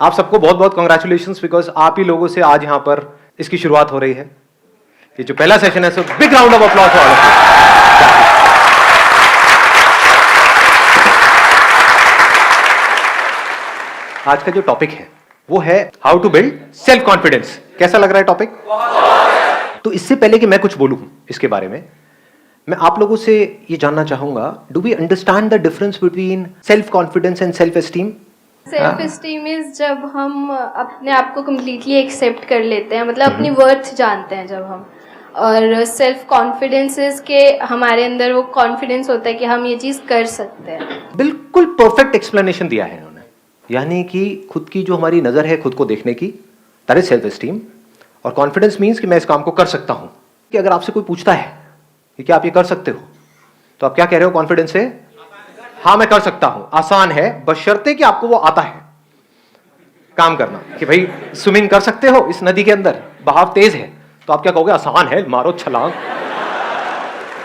आप सबको बहुत बहुत कॉन्ग्रेचुलेशंस, बिकॉज आप ही लोगों से आज यहां पर इसकी शुरुआत हो रही है। ये जो पहला सेशन है, so big round of applause for all of you. आज का जो टॉपिक है वो है how to build self confidence. कैसा लग रहा है टॉपिक? तो इससे पहले कि मैं कुछ बोलूं इसके बारे में, मैं आप लोगों से ये जानना चाहूंगा, do we understand the difference between self confidence and self esteem? Self esteem is जब हम अपने आप को कम्प्लीटली एक्सेप्ट कर लेते हैं, मतलब अपनी वर्थ जानते हैं जब हम। और सेल्फ कॉन्फिडेंस इज के हमारे अंदर वो कॉन्फिडेंस होता है कि हम ये चीज़ कर सकते हैं। बिल्कुल परफेक्ट एक्सप्लेनेशन दिया है इन्होंने। यानी कि खुद की जो हमारी नजर है खुद को देखने की, दैट इज सेल्फ एस्टीम। और कॉन्फिडेंस मीन्स कि मैं इस काम को कर सकता हूं। कि अगर आपसे कोई पूछता है कि क्या आप ये कर सकते हो, तो आप क्या कह रहे हो कॉन्फिडेंस से? हाँ मैं कर सकता हूं। आसान है, बशर्ते कि आपको वो आता है काम करना। कि भाई स्विमिंग कर सकते हो इस नदी के अंदर, बहाव तेज है, तो आप क्या कहोगे? आसान है, मारो छलांग।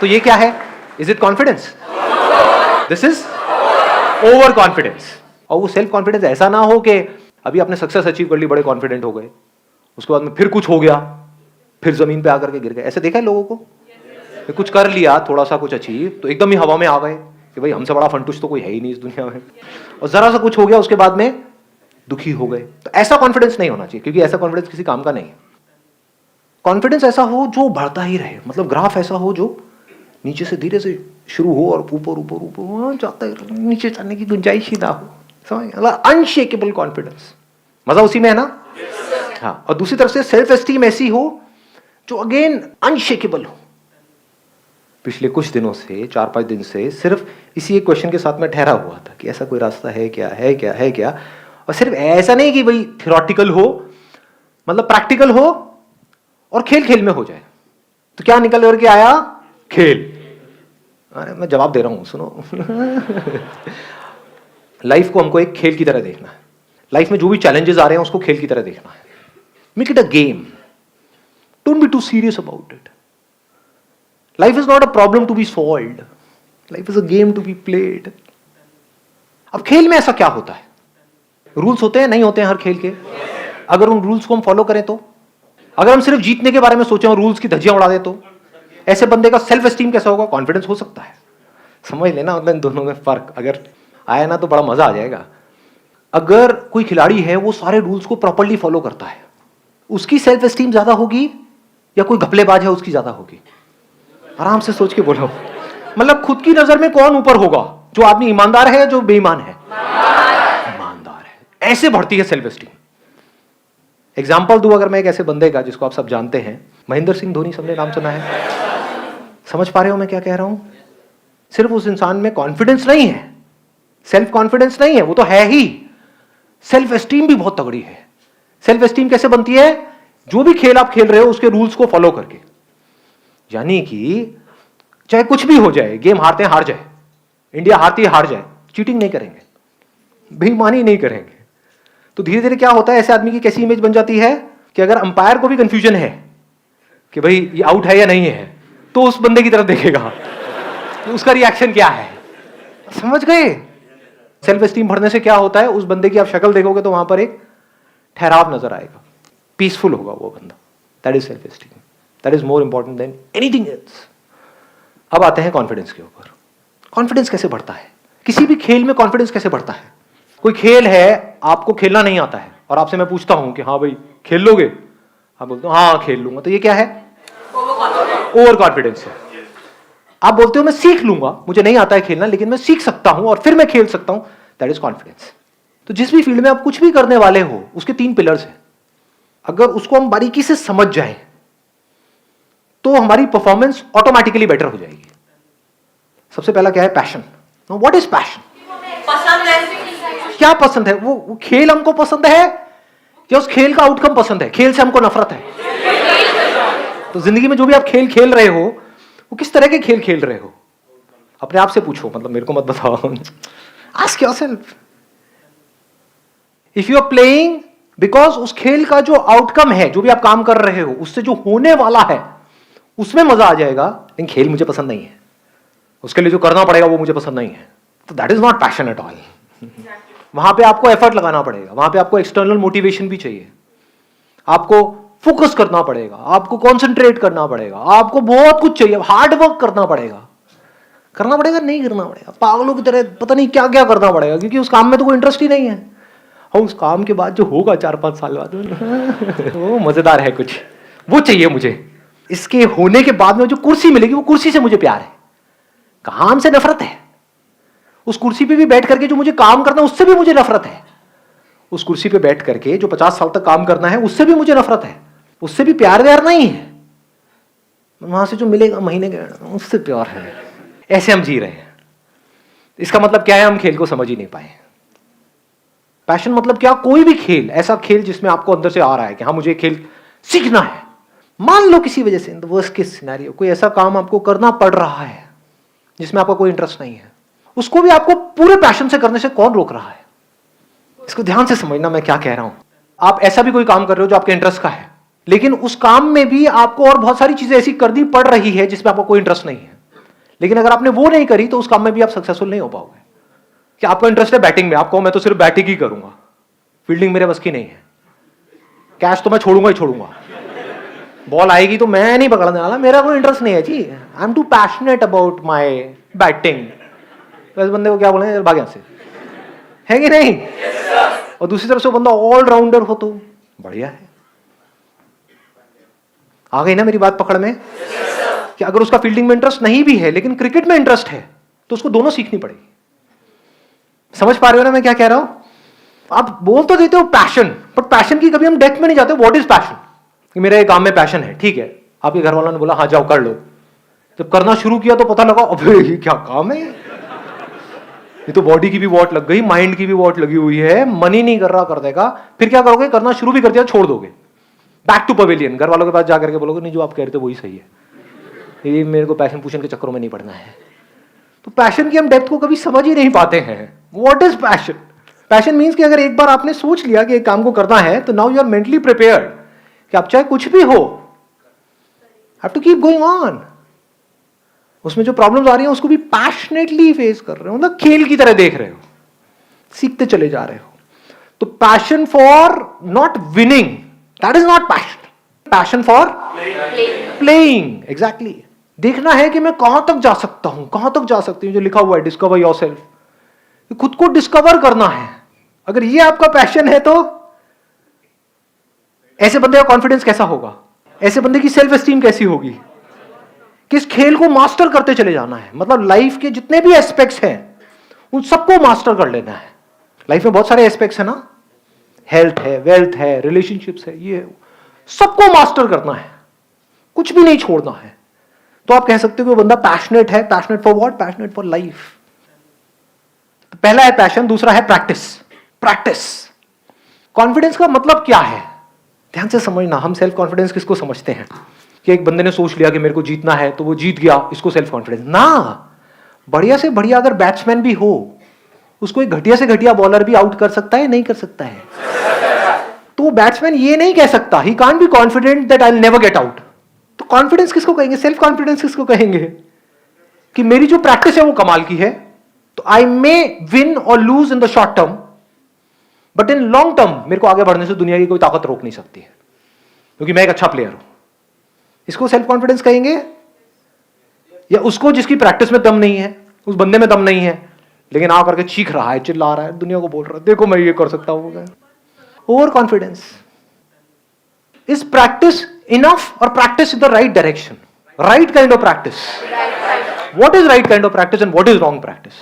तो ये क्या है? Is it confidence? This is over confidence. और वो सेल्फ कॉन्फिडेंस ऐसा ना हो कि अभी आपने सक्सेस अचीव कर ली, बड़े कॉन्फिडेंट हो गए, उसके बाद में फिर कुछ हो गया, फिर जमीन पे आकर के गिर गए। ऐसे देखा है लोगों को? कुछ कर लिया, थोड़ा सा कुछ अचीव, तो एकदम ही हवा में आ गए कि भाई हमसे बड़ा फंटूश तो कोई है ही नहीं इस दुनिया में। और जरा सा कुछ हो गया, उसके बाद में दुखी हो गए। तो ऐसा कॉन्फिडेंस नहीं होना चाहिए, क्योंकि ऐसा कॉन्फिडेंस किसी काम का नहीं है। कॉन्फिडेंस ऐसा हो जो बढ़ता ही रहे, मतलब ग्राफ ऐसा हो जो नीचे से धीरे से शुरू हो और ऊपर ऊपर ऊपर जाता है, नीचे जाने की गुंजाइश ही ना हो। समझ? अनशेकेबल कॉन्फिडेंस, मजा उसी में है ना? हाँ। और दूसरी तरफ से सेल्फ एस्टीम ऐसी हो जो अगेन अनशेकेबल हो। पिछले कुछ दिनों से, 4-5 दिन से सिर्फ इसी एक क्वेश्चन के साथ में ठहरा हुआ था कि ऐसा कोई रास्ता है क्या, है क्या, है क्या। और सिर्फ ऐसा नहीं कि भाई थियोरेटिकल हो, मतलब प्रैक्टिकल हो और खेल खेल में हो जाए। तो क्या निकल करके आया? खेल। अरे मैं जवाब दे रहा हूं, सुनो। लाइफ को हमको एक खेल की तरह देखना है। लाइफ में जो भी चैलेंजेस आ रहे हैं उसको खेल की तरह देखना है। Make it a game, don't be too serious about it. Life is not a problem to be solved, life is a game to be played. अब खेल में ऐसा क्या होता है? रूल्स होते हैं, नहीं होते हैं हर खेल के? अगर उन रूल्स को हम फॉलो करें तो, अगर हम सिर्फ जीतने के बारे में सोचें और रूल्स की धज्जियां उड़ा दें, तो ऐसे बंदे का सेल्फ एस्टीम कैसा होगा? कॉन्फिडेंस हो सकता है? समझ लेना, मतलब इन दोनों में फर्क अगर आया ना तो बड़ा मजा आ जाएगा। अगर कोई खिलाड़ी है वो सारे रूल्स को प्रॉपर्ली फॉलो करता है, उसकी सेल्फ एस्टीम ज्यादा होगी या कोई घपलेबाज है उसकी ज्यादा होगी? आराम से सोच के बोलो। मतलब खुद की नजर में कौन ऊपर होगा? जो आदमी ईमानदार है या जो बेईमान है? ईमानदार है। ऐसे बढ़ती है सेल्फ एस्टीम। एग्जाम्पल दूं अगर मैं एक ऐसे बंदे का जिसको आप सब जानते हैं, महेंद्र सिंह धोनी, सबने नाम सुना है? समझ पा रहे हो मैं क्या कह रहा हूं? सिर्फ उस इंसान में कॉन्फिडेंस नहीं है, सेल्फ कॉन्फिडेंस नहीं है, वो तो है ही, सेल्फ एस्टीम भी बहुत तगड़ी है। सेल्फ एस्टीम कैसे बनती है? जो भी खेल आप खेल रहे हो उसके रूल्स को फॉलो करके। यानी कि चाहे कुछ भी हो जाए, गेम हारते हैं हार जाए, इंडिया हारती है हार जाए, चीटिंग नहीं करेंगे, बेईमानी नहीं करेंगे। तो धीरे धीरे क्या होता है, ऐसे आदमी की कैसी इमेज बन जाती है कि अगर अंपायर को भी कंफ्यूजन है कि भाई ये आउट है या नहीं है, तो उस बंदे की तरफ देखेगा तो उसका रिएक्शन क्या है। समझ गए? सेल्फ एस्टीम बढ़ने से क्या होता है, उस बंदे की आप शक्ल देखोगे तो वहां पर एक ठहराव नजर आएगा, पीसफुल होगा वो बंदा। That is self esteem, that is more important than anything else. अब आते हैं कॉन्फिडेंस के ऊपर। कॉन्फिडेंस कैसे बढ़ता है? किसी भी खेल में कॉन्फिडेंस कैसे बढ़ता है? कोई खेल है, आपको खेलना नहीं आता है और आपसे मैं पूछता हूं कि हाँ भाई खेल लोगे? आप बोलते हो हाँ खेल लूंगा, तो ये क्या है? ओवर कॉन्फिडेंस है। आप बोलते हो मैं सीख लूंगा, मुझे नहीं आता है खेलना लेकिन मैं सीख सकता हूं और फिर मैं खेल सकता हूं, दैट इज कॉन्फिडेंस। तो जिस भी फील्ड में आप कुछ भी करने वाले हो, उसके 3 पिलर्स हैं। अगर उसको हम बारीकी से समझ जाएं तो हमारी परफॉर्मेंस ऑटोमेटिकली बेटर हो जाएगी। सबसे पहला क्या है? पैशन। What is passion? पसंद है। क्या पसंद है? वो खेल हमको पसंद है या उस खेल का आउटकम पसंद है? खेल से हमको नफरत है। तो जिंदगी में जो भी आप खेल खेल रहे हो, वो किस तरह के खेल खेल रहे हो? अपने आप से पूछो, मतलब मेरे को मत बताओ। Ask yourself. If you are playing because उस खेल का जो आउटकम है, जो भी आप काम कर रहे हो, उससे जो होने वाला है उसमें मजा आ जाएगा, लेकिन खेल मुझे पसंद नहीं है, उसके लिए जो करना पड़ेगा वो मुझे पसंद नहीं है, तो that is not passion at all. वहां पे आपको एफर्ट लगाना पड़ेगा, वहां पे आपको एक्सटर्नल मोटिवेशन भी चाहिए, आपको फोकस करना पड़ेगा, आपको कॉन्सेंट्रेट करना पड़ेगा, आपको बहुत कुछ चाहिए, हार्ड वर्क करना पड़ेगा नहीं करना पड़ेगा, पागलों की तरह पता नहीं क्या क्या करना पड़ेगा, क्योंकि उस काम में तो कोई इंटरेस्ट ही नहीं है। और उस काम के बाद जो होगा 4-5 साल बाद वो मजेदार है कुछ, वो चाहिए मुझे। इसके होने के बाद में जो कुर्सी मिलेगी, वो कुर्सी से मुझे प्यार है, काम से नफरत है। उस कुर्सी पे भी बैठ करके जो मुझे काम करना है उससे भी मुझे नफरत है। उस कुर्सी पे बैठ करके जो 50 साल तक काम करना है उससे भी मुझे नफरत है, उससे भी प्यार व्यार नहीं है। वहां से जो मिलेगा महीने के उससे प्यार है। ऐसे हम जी रहे हैं। इसका मतलब क्या है? हम खेल को समझ ही नहीं पाए। पैशन मतलब क्या? कोई भी खेल, ऐसा खेल जिसमें आपको अंदर से आ रहा है कि हाँ मुझे खेल सीखना है। मान लो किसी वजह से, in the worst case scenario, कोई ऐसा काम आपको करना पड़ रहा है जिसमें आपका कोई इंटरेस्ट नहीं है, उसको भी आपको पूरे पैशन से करने से कौन रोक रहा है? इसको ध्यान से समझना मैं क्या कह रहा हूं। आप ऐसा भी कोई काम कर रहे हो जो आपके इंटरेस्ट का है, लेकिन उस काम में भी आपको और बहुत सारी चीजें ऐसी करनी पड़ रही है जिसमें आपको कोई इंटरेस्ट नहीं है, लेकिन अगर आपने वो नहीं करी तो उस काम में भी आप सक्सेसफुल नहीं हो पाओगे। कि आपका इंटरेस्ट है बैटिंग में, आप कहो मैं तो सिर्फ बैटिंग ही करूंगा, फील्डिंग मेरे बस की नहीं है, कैच तो मैं छोड़ूंगा ही छोड़ूंगा, बॉल आएगी तो मैं नहीं पकड़ने वाला, मेरा कोई इंटरेस्ट नहीं है जी, I am too passionate about my batting. तो इस बंदे को क्या बोलेंगे? भाग यहां से, है कि नहीं? और दूसरी तरफ से बंदा ऑलराउंडर हो तो बढ़िया है। आ गई ना मेरी बात पकड़ में? कि अगर उसका फील्डिंग में इंटरेस्ट नहीं भी है लेकिन क्रिकेट में इंटरेस्ट है तो उसको दोनों सीखनी पड़ेगी। समझ पा रहे हो ना मैं क्या कह रहा हूं? आप बोल तो देते हो पैशन, बट पैशन की कभी हम डेप्थ में नहीं जाते। What is passion? कि मेरे काम में पैशन है, ठीक है, आपके घर वालों ने बोला हाँ जाओ कर लो, जब करना शुरू किया तो पता लगा अबे ये क्या काम है, ये तो बॉडी की भी वॉट लग गई, माइंड की भी वॉट लगी हुई है, मन ही नहीं कर रहा कर देगा। फिर क्या करोगे? करना शुरू भी कर दिया छोड़ दोगे, बैक टू पवेलियन, घर वालों के पास जाकर के बोलोगे नहीं जो आप कह रहे थे वही सही है, ये मेरे को पैशन पूशन के चक्करों में नहीं पड़ना है। तो पैशन की हम डेप्थ को कभी समझ ही नहीं पाते हैं। What is passion? Passion means कि अगर एक बार आपने सोच लिया कि एक काम को करना है तो now you are mentally prepared कि आप चाहे कुछ भी हो, have to keep going on. उसमें जो प्रॉब्लम्स आ रही हैं उसको भी पैशनेटली फेस कर रहे हो, मतलब खेल की तरह देख रहे हो, सीखते चले जा रहे हो। तो passion for not winning, that is not passion. Passion for playing, exactly. देखना है कि मैं कहां तक जा सकता हूं, कहां तक जा सकती हूं, जो लिखा हुआ है डिस्कवर योरसेल्फ। खुद को डिस्कवर करना है। अगर ये आपका पैशन है तो ऐसे बंदे का कॉन्फिडेंस कैसा होगा? ऐसे बंदे की सेल्फ एस्टीम कैसी होगी? किस खेल को मास्टर करते चले जाना है, मतलब लाइफ के जितने भी एस्पेक्ट्स हैं उन सबको मास्टर कर लेना है। लाइफ में बहुत सारे एस्पेक्ट्स है ना, हेल्थ है, वेल्थ है, रिलेशनशिप्स है, ये सबको मास्टर करना है, कुछ भी नहीं छोड़ना है। तो आप कह सकते हो कि वो बंदा पैशनेट है। Passionate for what? Passionate for life. तो पहला है पैशन, दूसरा है प्रैक्टिस। प्रैक्टिस। कॉन्फिडेंस का मतलब क्या है? ध्यान से समझना। हम सेल्फ कॉन्फिडेंस किसको समझते हैं? कि एक बंदे ने सोच लिया कि मेरे को जीतना है तो वो जीत गया, इसको सेल्फ कॉन्फिडेंस ना। बढ़िया से बढ़िया अगर बैट्समैन भी हो, उसको एक घटिया से घटिया बॉलर भी आउट कर सकता है, नहीं कर सकता है? तो बैट्समैन ये नहीं कह सकता, he can't be confident that I will never get out. तो कॉन्फिडेंस किसको कहेंगे? सेल्फ कॉन्फिडेंस किसको कहेंगे? कि मेरी जो प्रैक्टिस है वो कमाल की है, तो आई मे विन और lose in the short term, but in long term मेरे को आगे बढ़ने से दुनिया की कोई ताकत रोक नहीं सकती है, क्योंकि मैं एक अच्छा प्लेयर हूं। इसको सेल्फ कॉन्फिडेंस कहेंगे? या उसको जिसकी प्रैक्टिस में दम नहीं है, उस बंदे में दम नहीं है, लेकिन आ करके चीख रहा है, चिल्ला रहा है, दुनिया को बोल रहा है देखो मैं ये कर सकता हूं। Over confidence. Is practice enough और practice in the right direction? Right kind of practice. What is right kind of practice and what is wrong practice?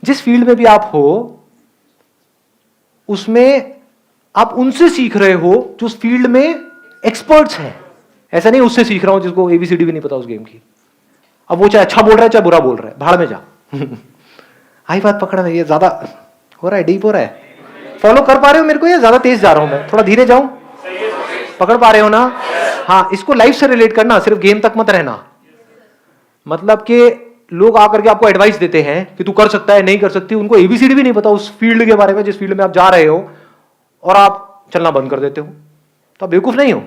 जिस फील्ड में भी आप हो उसमें आप उनसे सीख रहे हो जो उस फील्ड में एक्सपर्ट्स हैं। ऐसा नहीं उससे सीख रहा हूं जिसको एबीसीडी भी नहीं पता उस गेम की। अब वो चाहे अच्छा बोल रहा है चाहे बुरा बोल रहा है, भाड़ में जा। आई बात पकड़ में? ये ज्यादा हो रहा है, डीप हो रहा है? फॉलो कर पा रहे हो मेरे को या ज्यादा तेज जा रहा हूं मैं? थोड़ा धीरे जाऊं? पकड़ पा रहे हो ना? हाँ, इसको लाइफ से रिलेट करना, सिर्फ गेम तक मत रहना। मतलब कि लोग आकर के आपको एडवाइस देते हैं कि तू कर सकता है, नहीं कर सकती, उनको एबीसीडी भी नहीं पता उस फील्ड के बारे में जिस फील्ड में आप जा रहे हो, और आप चलना बंद कर देते हो, तो आप बेवकूफ नहीं हो।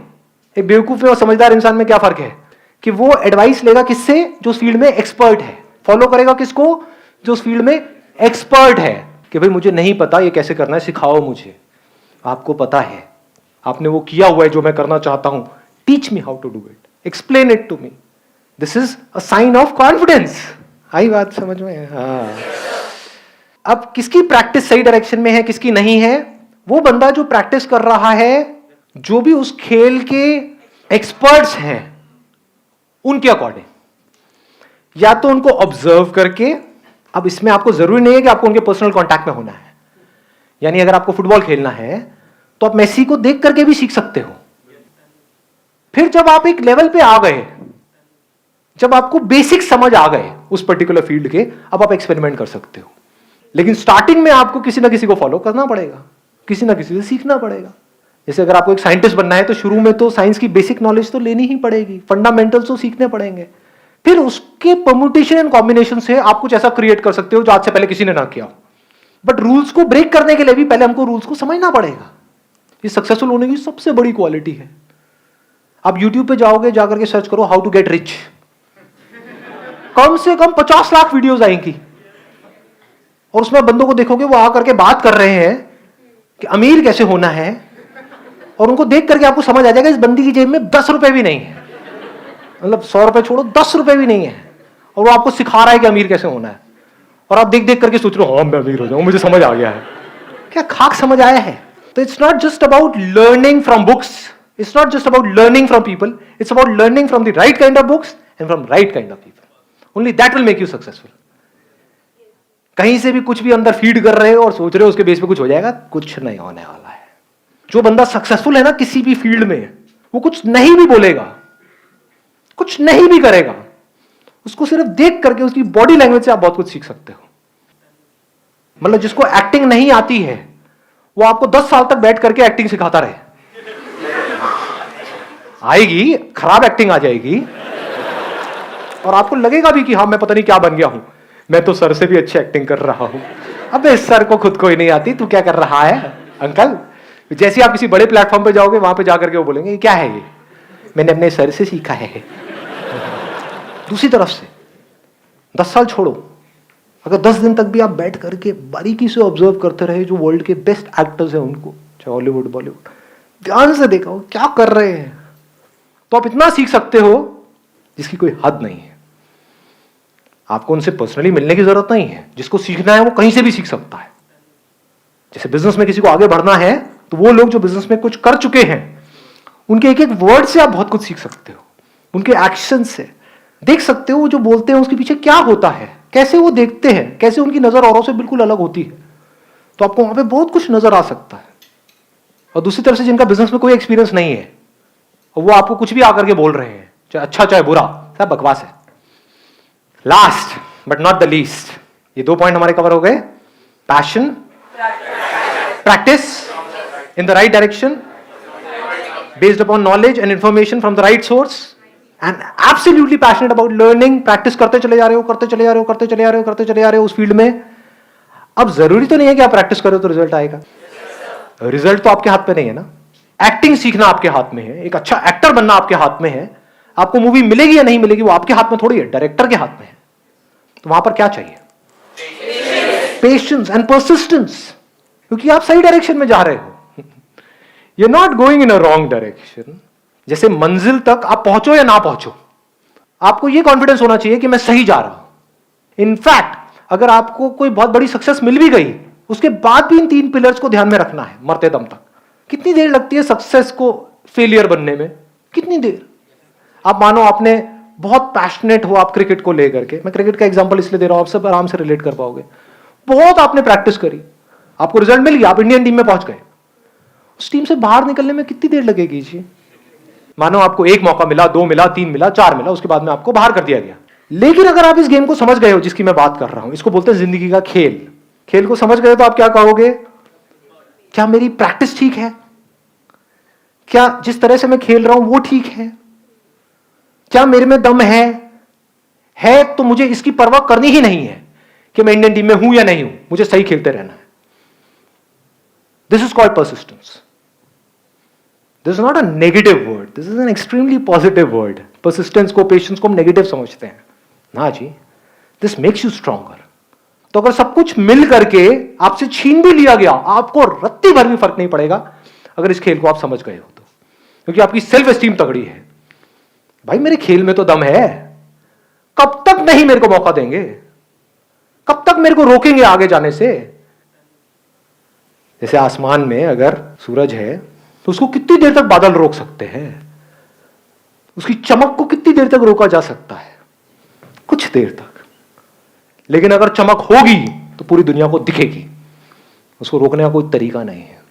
एक बेवकूफ में और समझदार इंसान में क्या फर्क है? कि वो एडवाइस लेगा किससे? जो उस फील्ड में एक्सपर्ट है। फॉलो करेगा किसको? जो उस फील्ड में एक्सपर्ट है। कि भाई मुझे नहीं पता ये कैसे करना है, सिखाओ मुझे। आपको पता है, आपने वो किया हुआ है जो मैं करना चाहता हूं, teach me how to do it, explain it to me. This is a sign of confidence. आई बात समझ में? हाँ। अब किसकी प्रैक्टिस सही डायरेक्शन में है, किसकी नहीं है? वो बंदा जो प्रैक्टिस कर रहा है, जो भी उस खेल के एक्सपर्ट्स हैं उनके अकॉर्डिंग, या तो उनको ऑब्जर्व करके। अब इसमें आपको जरूरी नहीं है कि आपको उनके पर्सनल कांटेक्ट में होना है। यानी अगर आपको फुटबॉल खेलना है तो आप मेसी को देख करके भी सीख सकते हो। फिर जब आप एक लेवल पे आ गए, जब आपको बेसिक समझ आ गए उस पर्टिकुलर फील्ड के, अब आप एक्सपेरिमेंट कर सकते हो। लेकिन स्टार्टिंग में आपको किसी ना किसी को फॉलो करना पड़ेगा, किसी ना किसी से सीखना पड़ेगा। जैसे अगर आपको एक साइंटिस्ट बनना है तो शुरू में तो साइंस की बेसिक नॉलेज तो लेनी ही पड़ेगी, फंडामेंटल्स तो सीखने पड़ेंगे। फिर उसके परम्यूटेशन एंड कॉम्बिनेशन से आप कुछ ऐसा क्रिएट कर सकते हो जो आज से पहले किसी ने ना किया। बट रूल्स को ब्रेक करने के लिए भी पहले हमको रूल्स को समझना पड़ेगा। ये सक्सेसफुल होने की सबसे बड़ी क्वालिटी है। आप YouTube पे जाओगे, जाकर के सर्च करो हाउ टू गेट रिच, कम से कम 50 लाख वीडियोस आएंगी, और उसमें बंदों को देखोगे वो आकर के बात कर रहे हैं कि अमीर कैसे होना है, और उनको देख करके आपको समझ आ जाएगा इस बंदी की जेब में 10 रुपए भी नहीं है, मतलब 100 रुपए छोड़ो 10 रुपए भी नहीं है, और वो आपको सिखा रहा है कि अमीर कैसे होना है। और आप देख देख करके सोच रहे हो हाँ मैं अमीर हो जाऊं, मुझे समझ आ गया है। क्या खाक समझ आया है? तो it's not just about learning from books, it's not just about learning from people, it's about learning from the right kind of books and from right kind of people. Only that will make you successful. कहीं से भी कुछ भी अंदर feed कर रहे हो और सोच रहे हो उसके बेस पे कुछ हो जाएगा, कुछ नहीं होने वाला है। जो बंदा सक्सेसफुल है ना किसी भी फील्ड में, वो कुछ नहीं भी बोलेगा, कुछ नहीं भी करेगा, उसको सिर्फ देख करके उसकी बॉडी लैंग्वेज से आप बहुत कुछ सीख सकते हो। मतलब जिसको एक्टिंग नहीं आती है वो आपको 10 साल तक बैठ करके एक्टिंग सिखाता रहे, आएगी खराब एक्टिंग आ जाएगी, और आपको लगेगा भी कि हाँ मैं पता नहीं क्या बन गया हूं, मैं तो सर से भी अच्छी एक्टिंग कर रहा हूं। अबे सर को खुद को ही नहीं आती, तू क्या कर रहा है अंकल? जैसे आप किसी बड़े प्लेटफॉर्म पे जाओगे, वहां पे जाकर के वो बोलेंगे ये क्या है, ये मैंने अपने सर से सीखा है। दूसरी तरफ से 10 साल छोड़ो, अगर 10 दिन तक भी आप बैठ करके बारीकी से ऑब्जर्व करते रहे जो वर्ल्ड के बेस्ट एक्टर्स हैं उनको, चाहे हॉलीवुड बॉलीवुड, ध्यान से देखा हो क्या कर रहे हैं, तो आप इतना सीख सकते हो जिसकी कोई हद नहीं है। आपको उनसे पर्सनली मिलने की जरूरत नहीं है, जिसको सीखना है वो कहीं से भी सीख सकता है। जैसे बिजनेस में किसी को आगे बढ़ना है तो वो लोग जो बिजनेस में कुछ कर चुके हैं उनके एक एक वर्ड से आप बहुत कुछ सीख सकते हो, उनके एक्शन से देख सकते हो वो जो बोलते हैं उसके पीछे क्या होता है, कैसे वो देखते हैं, कैसे उनकी नजर औरों से बिल्कुल अलग होती है। तो आपको वहां पे बहुत कुछ नजर आ सकता है। और दूसरी तरफ से जिनका बिजनेस में कोई एक्सपीरियंस नहीं है और वो आपको कुछ भी आकर के बोल रहे हैं, चाहे अच्छा चाहे बुरा, सब बकवास है। Last but not the least, ये 2 पॉइंट हमारे कवर हो गए। Passion, practice in the right direction based upon knowledge and information from the right source, and absolutely passionate about learning. Practice करते चले जा रहे हो, करते चले जा रहे हो, करते चले जा रहे हो, करते चले जा रहे हो उस फील्ड में। अब जरूरी तो नहीं है कि आप प्रैक्टिस करो तो रिजल्ट आएगा, रिजल्ट तो आपके हाथ पे नहीं है ना। एक्टिंग सीखना आपके हाथ में है, एक अच्छा एक्टर बनना आपके हाथ में है। आपको मूवी मिलेगी या नहीं मिलेगी वो आपके हाथ में थोड़ी है, डायरेक्टर के हाथ में है। तो वहां पर क्या चाहिए? पेशेंस एंड परसिस्टेंस, क्योंकि आप सही डायरेक्शन में जा रहे हो। You are not going in a wrong direction. जैसे मंजिल तक आप पहुंचो या ना पहुंचो, आपको यह कॉन्फिडेंस होना चाहिए कि मैं सही जा रहा हूं। इनफैक्ट अगर आपको कोई बहुत बड़ी सक्सेस मिल भी गई, उसके बाद भी इन 3 पिलर्स को ध्यान में रखना है मरते दम तक। कितनी देर लगती है सक्सेस को फेलियर बनने में? कितनी देर? आप मानो आपने बहुत पैशनेट हो आप क्रिकेट को लेकर के, मैं क्रिकेट का एग्जांपल इसलिए दे रहा हूं, आप सब आराम से रिलेट कर पाओगे। बहुत आपने प्रैक्टिस करी, आपको रिजल्ट मिल गया, आप इंडियन टीम में पहुंच गए। उस टीम से बाहर निकलने में कितनी देर लगेगी जी? मानो आपको 1 मौका मिला, 2 मिला, 3 मिला, 4 मिला, उसके बाद में आपको बाहर कर दिया गया। लेकिन अगर आप इस गेम को समझ गए हो जिसकी मैं बात कर रहा हूं, इसको बोलते हैं जिंदगी का खेल। खेल को समझ गए तो आप क्या कहोगे? क्या मेरी प्रैक्टिस ठीक है? क्या जिस तरह से मैं खेल रहा हूं वो ठीक है? क्या मेरे में दम है तो मुझे इसकी परवाह करनी ही नहीं है कि मैं इंडियन टीम में हूं या नहीं हूं, मुझे सही खेलते रहना है। This is called persistence. This is not a negative word, this is an extremely positive word. Persistence को, पेशेंस को हम नेगेटिव समझते हैं ना जी। This makes you stronger. तो अगर सब कुछ मिल करके आपसे छीन भी लिया गया, आपको रत्ती भर भी फर्क नहीं पड़ेगा, अगर इस खेल को आप समझ गए हो तो, क्योंकि आपकी सेल्फ एस्टीम तगड़ी है। भाई मेरे खेल में तो दम है, कब तक नहीं मेरे को मौका देंगे, कब तक मेरे को रोकेंगे आगे जाने से। जैसे आसमान में अगर सूरज है तो उसको कितनी देर तक बादल रोक सकते हैं, उसकी चमक को कितनी देर तक रोका जा सकता है, कुछ देर तक। लेकिन अगर चमक होगी तो पूरी दुनिया को दिखेगी, उसको रोकने का कोई तरीका नहीं है।